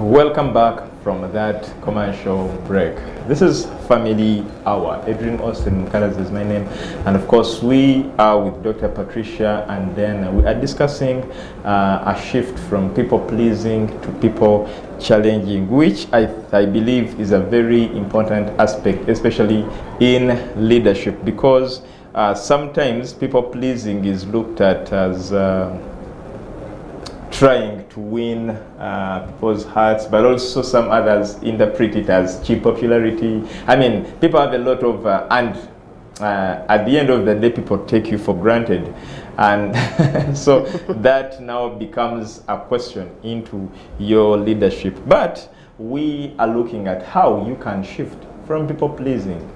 Welcome back from that commercial break. This is Family Hour. Adrian Austin Mukalas is my name, and of course we are with Dr. Patricia, and then we are discussing a shift from people pleasing to people challenging, which I believe is a very important aspect, especially in leadership, because sometimes people pleasing is looked at as trying to win people's hearts, but also some others interpret it as cheap popularity. I mean, people have a lot of, and at the end of the day, people take you for granted. And so that now becomes a question into your leadership. But we are looking at how you can shift from people pleasing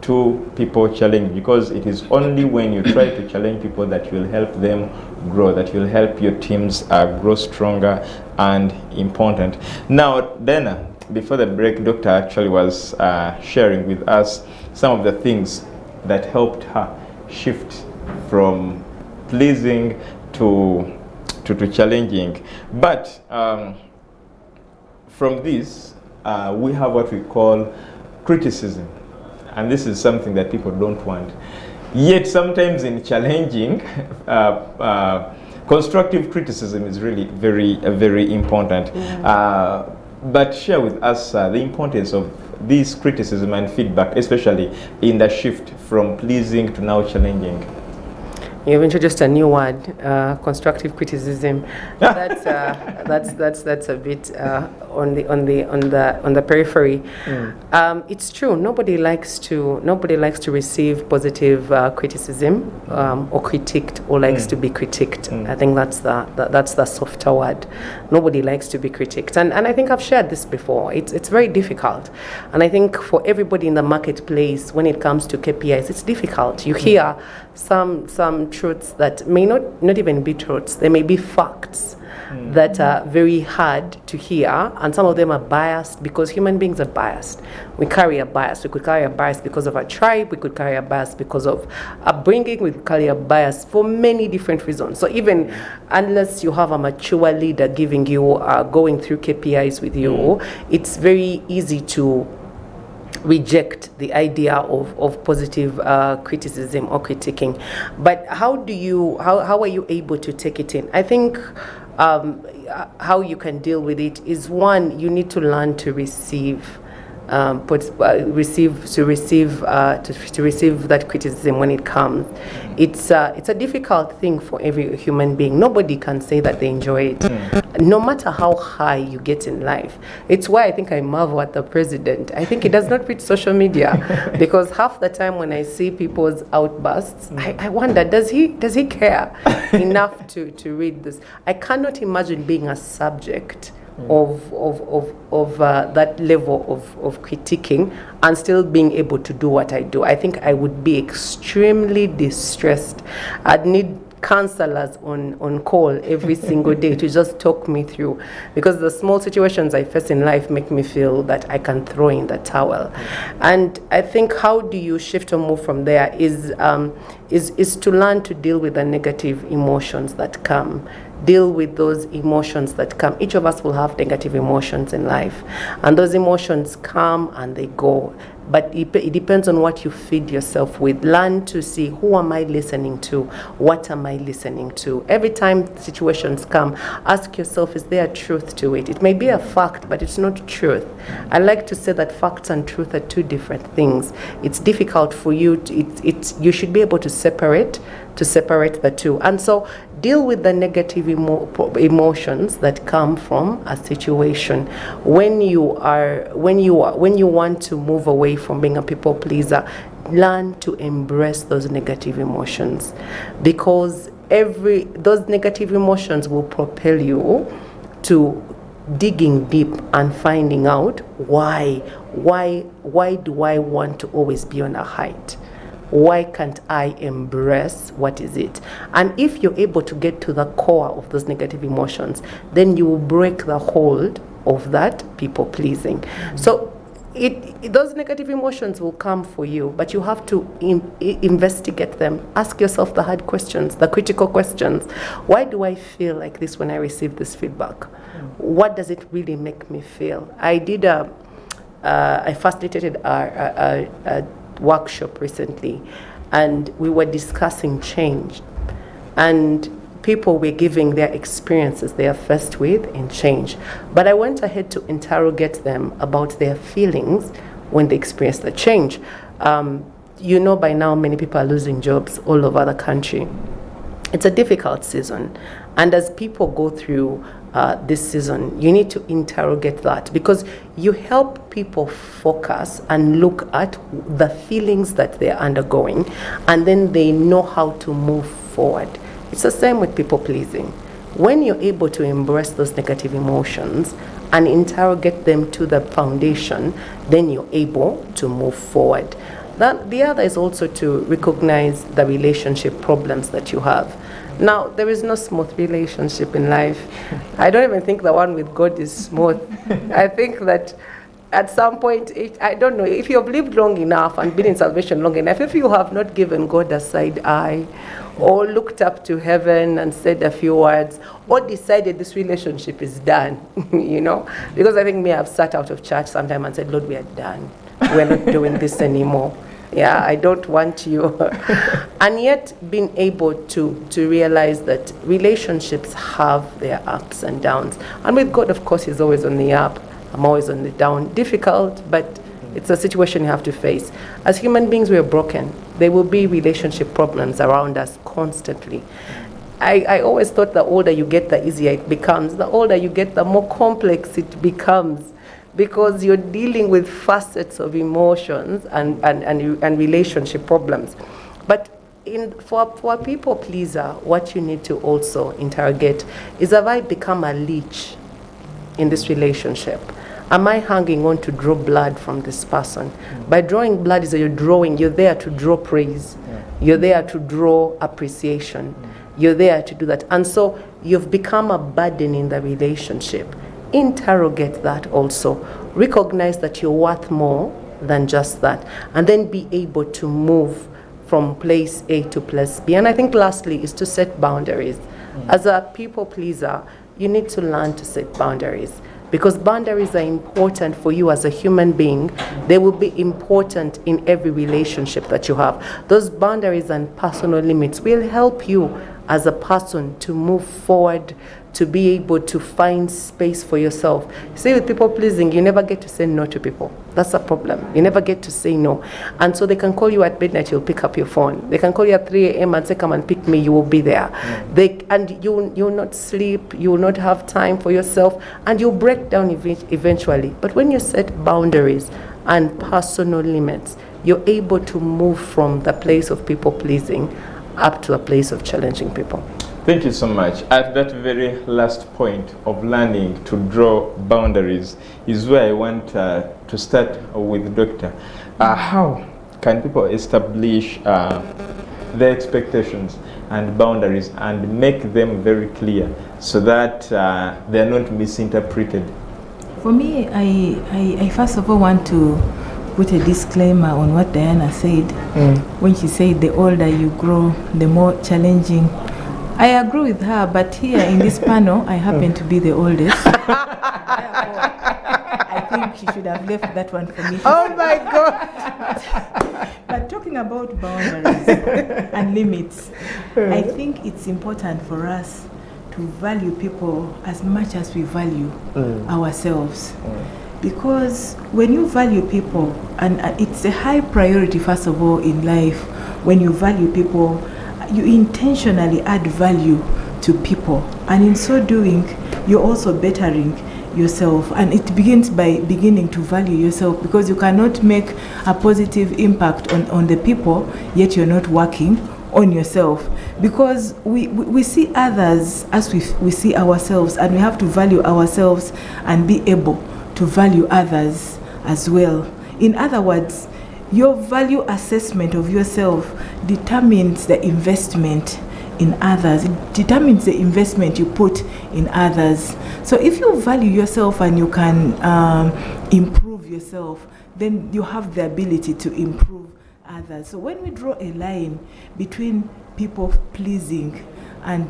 to people challenge, because it is only when you try to challenge people that you'll help them grow, that you'll help your teams grow stronger and important. Now, then, before the break, Doctor actually was sharing with us some of the things that helped her shift from pleasing to challenging. But from this, we have what we call criticism. And this is something that people don't want. Yet sometimes in challenging, constructive criticism is really very important. But share with us the importance of this criticism and feedback, especially in the shift from pleasing to now challenging. You've introduced a new word, constructive criticism. That's a bit on the periphery. It's true. Nobody likes to receive positive criticism or critiqued, or likes to be critiqued. I think that's the softer word. Nobody likes to be critiqued, and I think I've shared this before. It's very difficult, and I think for everybody in the marketplace, when it comes to KPIs, it's difficult. You hear some truths that may not even be truths. They may be facts that are very hard to hear, and some of them are biased, because human beings are biased. We carry a bias. We could carry a bias because of our tribe. We could carry a bias because of upbringing. We could carry a bias for many different reasons. So even unless you have a mature leader giving you, going through KPIs with you, it's very easy to reject the idea of positive criticism or critiquing. But how are you able to take it in? I think how you can deal with it is, one, you need to learn to receive that criticism when it comes. It's a difficult thing for every human being. Nobody can say that they enjoy it, no matter how high you get in life. It's why I think I marvel at the president. I think he does not read social media, because half the time when I see people's outbursts, I wonder, does he care enough to read this? I cannot imagine being a subject of that level of critiquing and still being able to do what I do. I think I would be extremely distressed. I'd need counselors on call every single day to just talk me through, because the small situations I face in life make me feel that I can throw in the towel. And I think how do you shift or move from there is to learn to deal with the negative emotions that come. Deal with those emotions that come. Each of us will have negative emotions in life, and those emotions come and they go. But it depends on what you feed yourself with. Learn to see, who am I listening to? What am I listening to? Every time situations come, ask yourself, is there a truth to it? It may be a fact, but it's not truth. I like to say that facts and truth are two different things. It's difficult for you. You should be able to separate the two. And so deal with the negative emotions that come from a situation. When you want to move away from being a people pleaser, learn to embrace those negative emotions, because those negative emotions will propel you to digging deep and finding out why do I want to always be on a height? Why can't I embrace what is it? And if you're able to get to the core of those negative emotions, then you will break the hold of that people pleasing. So those negative emotions will come for you, but you have to investigate them. Ask yourself the hard questions, the critical questions. Why do I feel like this when I receive this feedback? What does it really make me feel? I facilitated a workshop recently, and we were discussing change, and people were giving their experiences they are faced with in change. But I went ahead to interrogate them about their feelings when they experience the change. By now many people are losing jobs all over the country. It's a difficult season. And as people go through this season, you need to interrogate that, because you help people focus and look at the feelings that they're undergoing, and then they know how to move forward. It's the same with people pleasing. When you're able to embrace those negative emotions and interrogate them to the foundation, then you're able to move forward. The other is also to recognize the relationship problems that you have. Now, there is no smooth relationship in life. I don't even think the one with God is smooth. I think that at some point, I don't know, if you have lived long enough and been in salvation long enough, if you have not given God a side eye, or looked up to heaven and said a few words, or decided this relationship is done, because I think I've sat out of church sometime and said, Lord, we are done. We're not doing this anymore. Yeah, I don't want you. And yet being able to realize that relationships have their ups and downs. And with God, of course, He's always on the up. I'm always on the down. Difficult, but it's a situation you have to face. As human beings, we are broken. There will be relationship problems around us constantly. I always thought the older you get, the easier it becomes. The older you get, the more complex it becomes, because you're dealing with facets of emotions and relationship problems. But for a people pleaser, what you need to also interrogate is, have I become a leech in this relationship? Am I hanging on to draw blood from this person? By drawing blood is that you're there to draw praise. You're there to draw appreciation. You're there to do that. And so you've become a burden in the relationship. Interrogate that also. Recognize that you're worth more than just that. And then be able to move from place A to place B. And I think lastly is to set boundaries. As a people pleaser, you need to learn to set boundaries, because boundaries are important for you as a human being. They will be important in every relationship that you have. Those boundaries and personal limits will help you as a person to move forward, to be able to find space for yourself. See, with people pleasing, you never get to say no to people. That's a problem. You never get to say no. And so they can call you at midnight, you'll pick up your phone. They can call you at 3 a.m. and say, come and pick me, you will be there. And you'll not sleep, you will not have time for yourself, and you'll break down eventually. But when you set boundaries and personal limits, you're able to move from the place of people pleasing up to a place of challenging people. Thank you so much. At that very last point of learning to draw boundaries is where I want to start with Doctor. How can people establish their expectations and boundaries and make them very clear so that they're not misinterpreted? For me, I first of all want to put a disclaimer on what Diana said when she said the older you grow, the more challenging. I agree with her, but here in this panel, I happen to be the oldest. I think she should have left that one for me. Oh my God! But talking about boundaries and limits, I think it's important for us to value people as much as we value ourselves. Because when you value people, and it's a high priority first of all in life, when you value people, you intentionally add value to people, and in so doing you're also bettering yourself, and it begins by beginning to value yourself, because you cannot make a positive impact on the people yet you're not working on yourself, because we see others as we see ourselves, and we have to value ourselves and be able to value others as well. In other words, your value assessment of yourself determines the investment in others. It determines the investment you put in others. So if you value yourself and you can improve yourself, then you have the ability to improve others. So when we draw a line between people pleasing and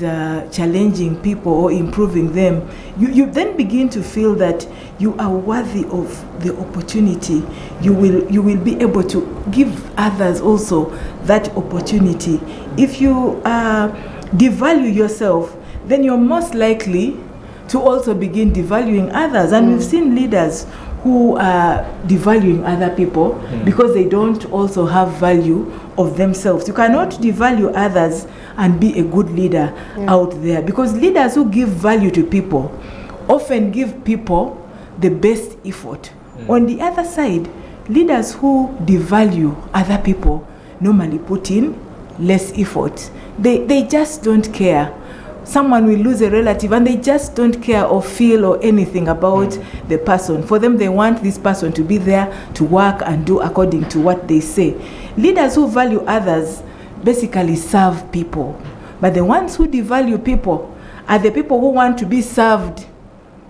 challenging people or improving them, you then begin to feel that you are worthy of the opportunity. You will be able to give others also that opportunity. If you devalue yourself, then you're most likely to also begin devaluing others. And we've seen leaders who are devaluing other people because they don't also have value of themselves. You cannot devalue others and be a good leader out there, because leaders who give value to people often give people the best effort. On the other side, leaders who devalue other people normally put in less effort. They just don't care. Someone will lose a relative and they just don't care or feel or anything about the person. For them, they want this person to be there to work and do according to what they say. Leaders who value others basically serve people. But the ones who devalue people are the people who want to be served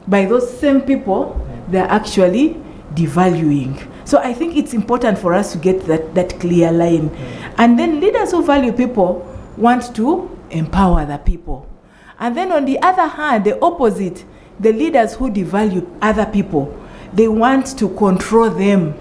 by those same people they're actually devaluing. So I think it's important for us to get that clear line. And then leaders who value people want to empower the people. And then on the other hand, the opposite, the leaders who devalue other people, they want to control them.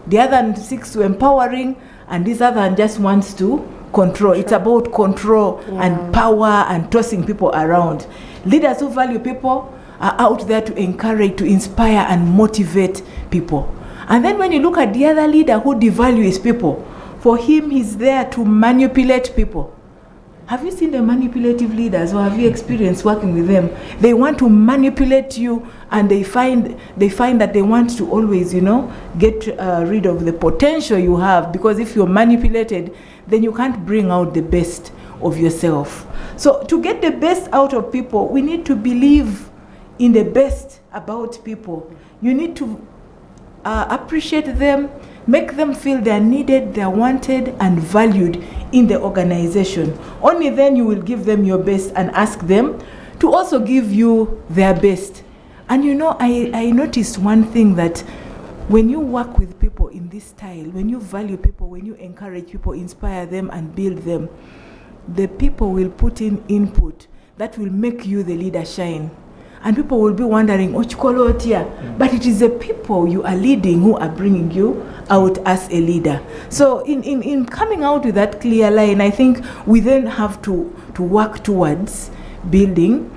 The other one seeks to empowering, and this other one just wants to control. It's about control and power and tossing people around. Leaders who value people are out there to encourage, to inspire and motivate people. And then when you look at the other leader who devalues people, for him, he's there to manipulate people. Have you seen the manipulative leaders, or have you experienced working with them? They want to manipulate you, and they find that they want to always, get rid of the potential you have, because if you're manipulated, then you can't bring out the best of yourself. So to get the best out of people, we need to believe in the best about people. You need to appreciate them, make them feel they're needed, they're wanted and valued in the organization. Only then you will give them your best and ask them to also give you their best. And I noticed one thing, that when you work with people in this style, when you value people, when you encourage people, inspire them and build them, the people will put in input that will make you the leader shine. And people will be wondering, but it is the people you are leading who are bringing you out as a leader. So in coming out with that clear line, I think we then have to work towards building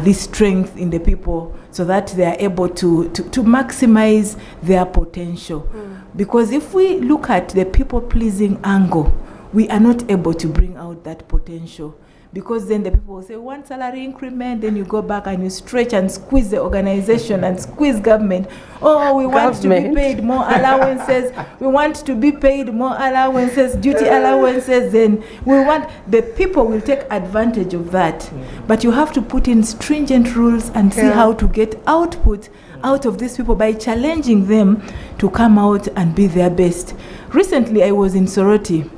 this strength in the people, so that they are able to maximize their potential. Because if we look at the people-pleasing angle, we are not able to bring out that potential. Because then the people will say, one salary increment, then you go back and you stretch and squeeze the organization and squeeze government. Oh, we want to be paid more allowances. We want to be paid more allowances, duty allowances. Then the people will take advantage of that. But you have to put in stringent rules and see how to get output out of these people by challenging them to come out and be their best. Recently, I was in Soroti.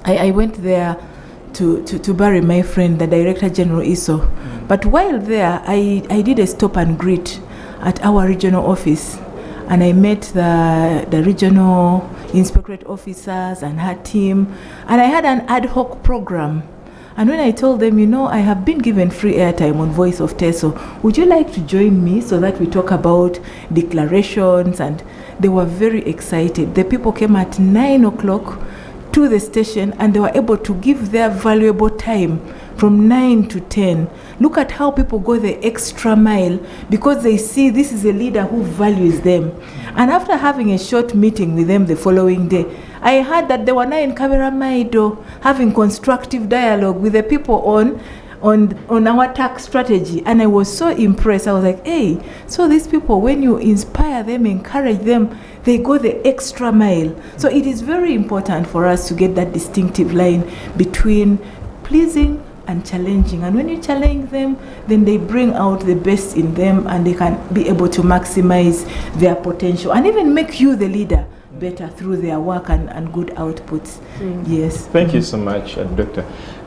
I went there to bury my friend, the Director General ISO. But while there, I did a stop and greet at our regional office, and I met the regional inspectorate officers and her team, and I had an ad hoc program. And when I told them, I have been given free airtime on Voice of Teso, would you like to join me so that we talk about declarations? And they were very excited. The people came at 9 o'clock to the station, and they were able to give their valuable time from 9 to 10. Look at how people go the extra mile, because they see this is a leader who values them. And after having a short meeting with them the following day, I heard that they were now in Kaberamaido having constructive dialogue with the people on our tax strategy. And I was so impressed. I was like, hey, so these people, when you inspire them, encourage them, they go the extra mile. So it is very important for us to get that distinctive line between pleasing and challenging. And when you challenge them, then they bring out the best in them, and they can be able to maximize their potential and even make you the leader better through their work and good outputs. Yes. Thank you so much, Doctor.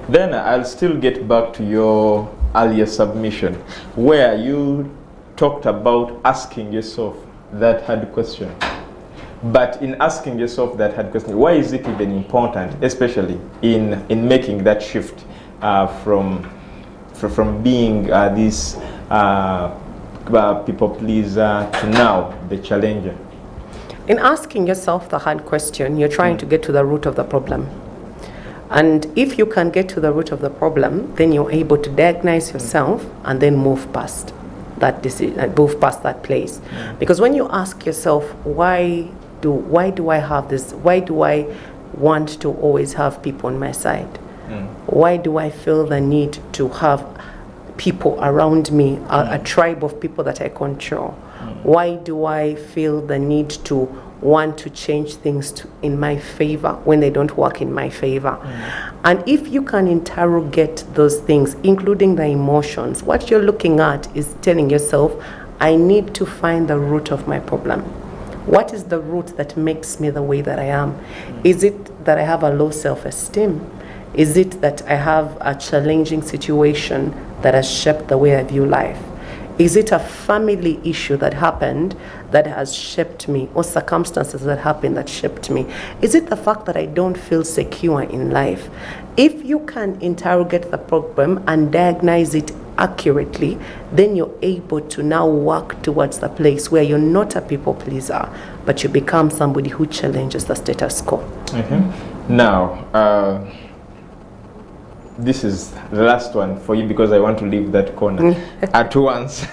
Then I'll still get back to your earlier submission, where you talked about asking yourself, that hard question. But in asking yourself that hard question, why is it even important, especially in making that shift from being this people pleaser to now the challenger? In asking yourself the hard question, you're trying to get to the root of the problem. And if you can get to the root of the problem, then you're able to diagnose yourself and then move past that decision, move past that place. Because when you ask yourself, why do I have this? Why do I want to always have people on my side? Why do I feel the need to have people around me, a tribe of people that I control? Why do I feel the need to want to change things in my favor when they don't work in my favor? And if you can interrogate those things, including the emotions, what you're looking at is telling yourself, I need to find the root of my problem. What is the root that makes me the way that I am? Is it that I have a low self-esteem? Is it that I have a challenging situation that has shaped the way I view life? Is it a family issue that happened that has shaped me, or circumstances that happened that shaped me? Is it the fact that I don't feel secure in life? If you can interrogate the problem and diagnose it accurately, then you're able to now work towards the place where you're not a people pleaser, but you become somebody who challenges the status quo. Now, this is the last one for you because I want to leave that corner at once.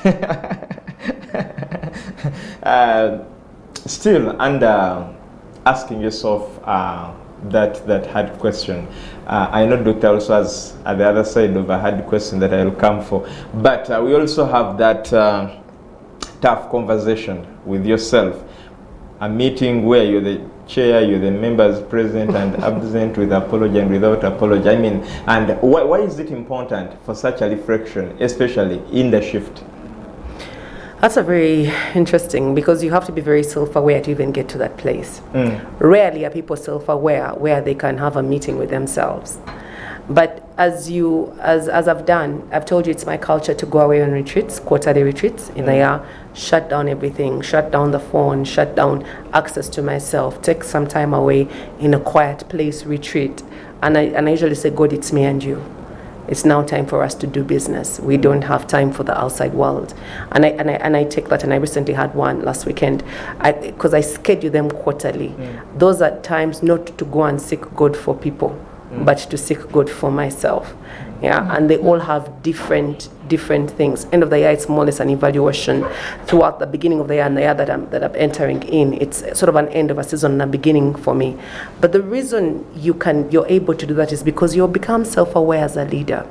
Still under asking yourself that hard question. I know Dr. also has at the other side of a hard question that I will come for, but we also have that tough conversation with yourself. A meeting where you're the chair, you're the members present and absent, with apology and without apology. I mean, and why is it important for such a reflection, especially in the shift? That's a very interesting, because you have to be very self-aware to even get to that place. Rarely are people self-aware where they can have a meeting with themselves. But as I've done, I've told you it's my culture to go away on retreats, quarterly retreats in the year, shut down everything, shut down the phone, shut down access to myself, take some time away in a quiet place, retreat. And I usually say, God, it's me and you. It's now time for us to do business. We don't have time for the outside world. And I take that, and I recently had one last weekend, because I schedule them quarterly. Those are times not to go and seek God for people, but to seek God for myself. And they all have different things. End of the year, it's more or less an evaluation. Throughout the beginning of the year and the year that I'm entering in, it's sort of an end of a season and a beginning for me. But the reason you're able to do that is because you become self-aware as a leader.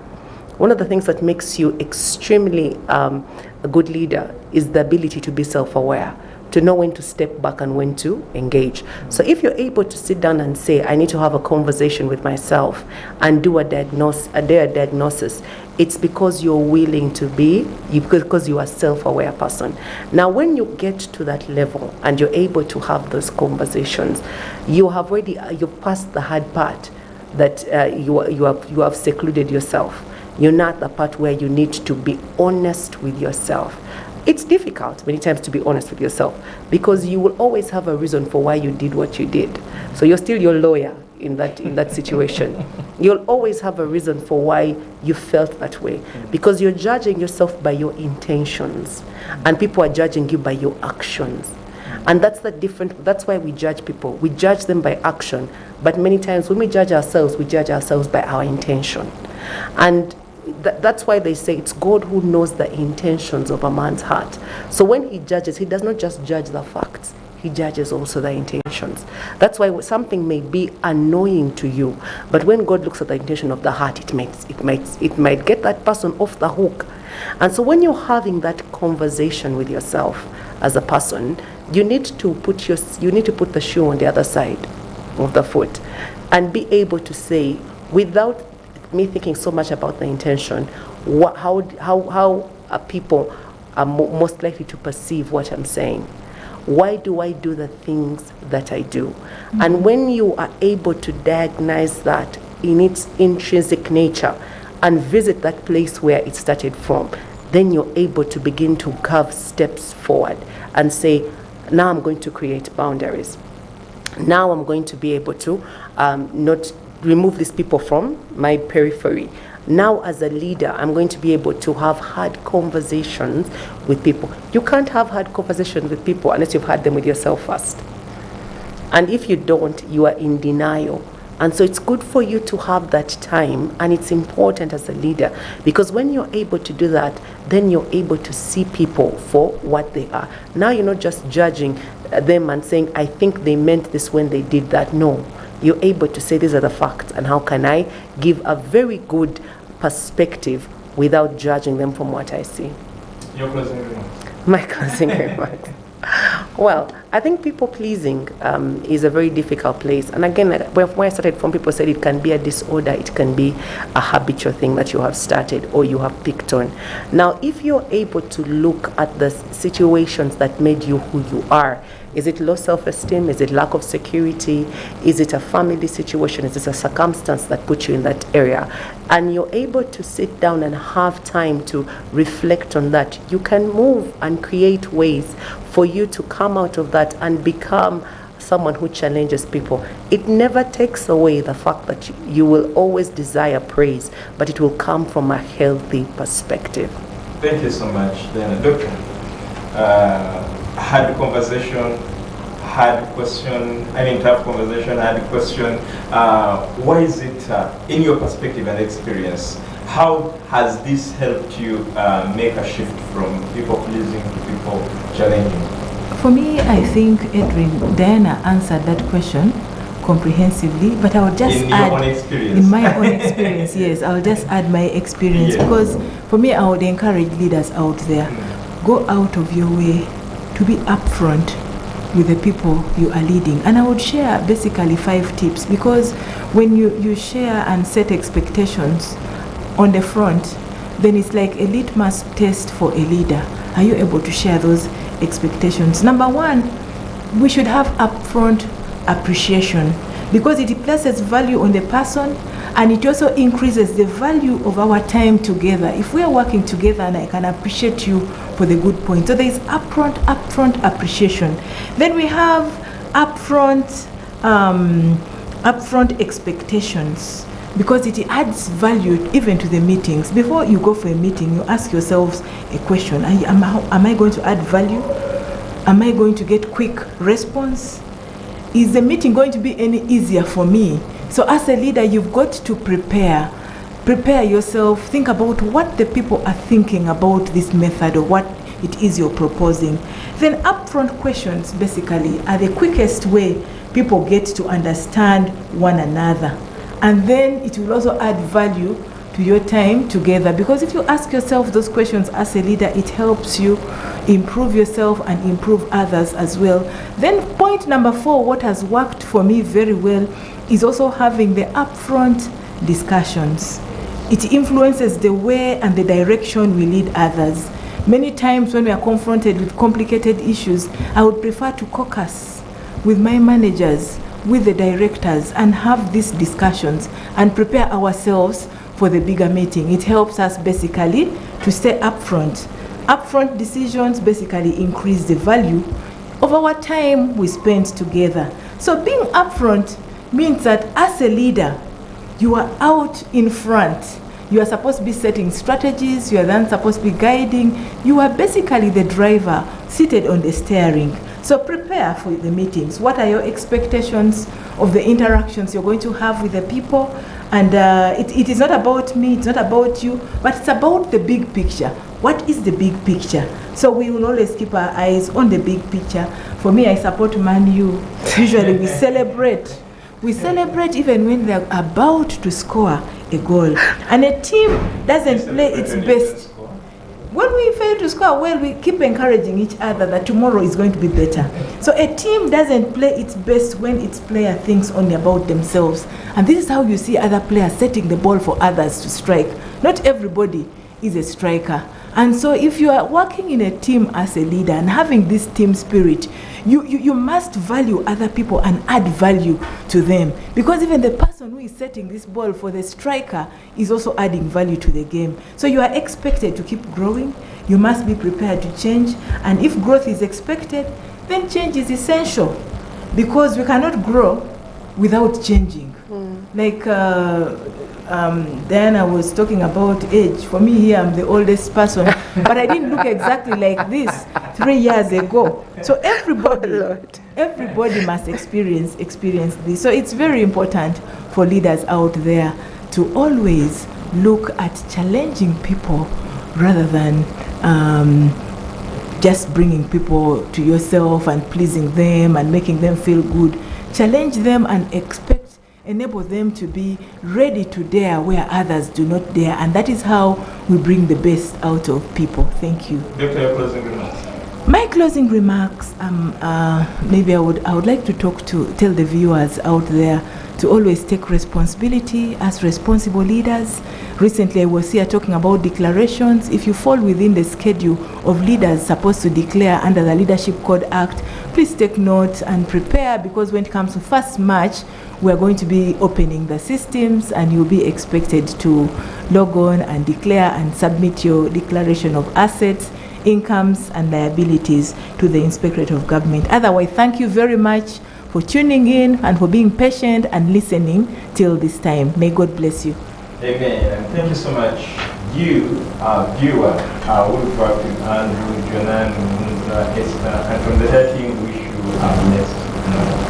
One of the things that makes you extremely a good leader is the ability to be self-aware, to know when to step back and when to engage. So if you're able to sit down and say, I need to have a conversation with myself and do a diagnosis, it's because you're willing to be, because you are a self-aware person. Now, when you get to that level and you're able to have those conversations, you've passed the hard part that you have secluded yourself. You're not the part where you need to be honest with yourself. It's difficult many times to be honest with yourself, because you will always have a reason for why you did what you did. So you're still your lawyer in that situation. You'll always have a reason for why you felt that way, because you're judging yourself by your intentions, and people are judging you by your actions. And that's why we judge people. We judge them by action, but many times when we judge ourselves by our intention. And that's why they say it's God who knows the intentions of a man's heart. So when he judges, he does not just judge the facts, he judges also the intentions. That's why something may be annoying to you, but when God looks at the intention of the heart, it might get that person off the hook. And so when you're having that conversation with yourself as a person, you need to put the shoe on the other side of the foot and be able to say, without me thinking so much about the intention, how are people are most likely to perceive what I'm saying? Why do I do the things that I do? And when you are able to diagnose that in its intrinsic nature and visit that place where it started from, then you're able to begin to carve steps forward and say, Now I'm going to create boundaries. Now I'm going to be able to not remove these people from my periphery. Now as a leader, I'm going to be able to have hard conversations with people. You can't have hard conversations with people unless you've had them with yourself first. And if you don't, you are in denial. And so it's good for you to have that time, and it's important as a leader, because when you're able to do that, then you're able to see people for what they are. Now you're not just judging them and saying, I think they meant this when they did that. No, you're able to say these are the facts, and how can I give a very good perspective without judging them from what I see. Your closing remarks. My closing remarks. Well, I think people pleasing is a very difficult place. And again, when I started from, people said it can be a disorder, it can be a habitual thing that you have started or you have picked on. Now, if you're able to look at the situations that made you who you are, is it low self-esteem? Is it lack of security? Is it a family situation? Is it a circumstance that put you in that area? And you're able to sit down and have time to reflect on that. You can move and create ways for you to come out of that and become someone who challenges people. It never takes away the fact that you will always desire praise, but it will come from a healthy perspective. Thank you so much, Diana. Doctor, hard conversation, hard question, tough conversation, hard question. Why is it, in your perspective and experience, how has this helped you make a shift from people pleasing to people challenging? For me, I think, Edwin, Diana answered that question comprehensively, but I will just add, in my own experience, yes, I will just add my experience, because for me, I would encourage leaders out there, go out of your way to be upfront with the people you are leading. And I would share basically 5 tips, because when you share and set expectations on the front, then it's like a litmus test for a leader. Are you able to share those expectations? Number 1, we should have upfront appreciation, because it places value on the person, and it also increases the value of our time together. If we are working together and I can appreciate you for the good point. So there is upfront appreciation. Then we have upfront expectations, because it adds value even to the meetings. Before you go for a meeting, you ask yourselves a question. Am I going to add value? Am I going to get quick response? Is the meeting going to be any easier for me? So as a leader, you've got to prepare yourself, think about what the people are thinking about this method or what it is you're proposing. Then upfront questions basically are the quickest way people get to understand one another. And then it will also add value to your time together, because if you ask yourself those questions as a leader, it helps you improve yourself and improve others as well. Then point number 4, what has worked for me very well, is also having the upfront discussions. It influences the way and the direction we lead others. Many times when we are confronted with complicated issues, I would prefer to caucus with my managers, with the directors, and have these discussions and prepare ourselves for the bigger meeting. It helps us basically to stay upfront. Upfront decisions basically increase the value of our time we spend together. So being upfront means that as a leader, you are out in front. You are supposed to be setting strategies, you are then supposed to be guiding. You are basically the driver seated on the steering. So prepare for the meetings. What are your expectations of the interactions you're going to have with the people? And it is not about me, it's not about you, but it's about the big picture. What is the big picture? So we will always keep our eyes on the big picture. For me, I support Man U. Usually we celebrate. We celebrate even when they're about to score a goal. And a team doesn't play its best. When we fail to score well, we keep encouraging each other that tomorrow is going to be better. So a team doesn't play its best when its player thinks only about themselves. And this is how you see other players setting the ball for others to strike. Not everybody is a striker. And so if you are working in a team as a leader and having this team spirit, you must value other people and add value to them. Because even the person who is setting this ball for the striker is also adding value to the game. So you are expected to keep growing. You must be prepared to change. And if growth is expected, then change is essential, because we cannot grow without changing. Like Diana was talking about age. For me here, I'm the oldest person, but I didn't look exactly like this 3 years ago. So everybody must experience this. So it's very important for leaders out there to always look at challenging people rather than just bringing people to yourself and pleasing them and making them feel good. Challenge them and enable them to be ready to dare where others do not dare, and that is how we bring the best out of people. Thank you. Dr. Your closing remarks. My closing remarks, maybe I would like to tell the viewers out there to always take responsibility as responsible leaders. Recently I was here talking about declarations. If you fall within the schedule of leaders supposed to declare under the Leadership Code Act, please take note and prepare, because when it comes to 1st March, we're going to be opening the systems and you'll be expected to log on and declare and submit your declaration of assets, incomes and liabilities to the Inspectorate of Government. Otherwise, thank you very much for tuning in and for being patient and listening till this time. May God bless you. Amen. And thank you so much, you, our viewer. We've worked with Andrew, Jonan, Esther, and from the team, wish you a blessed night.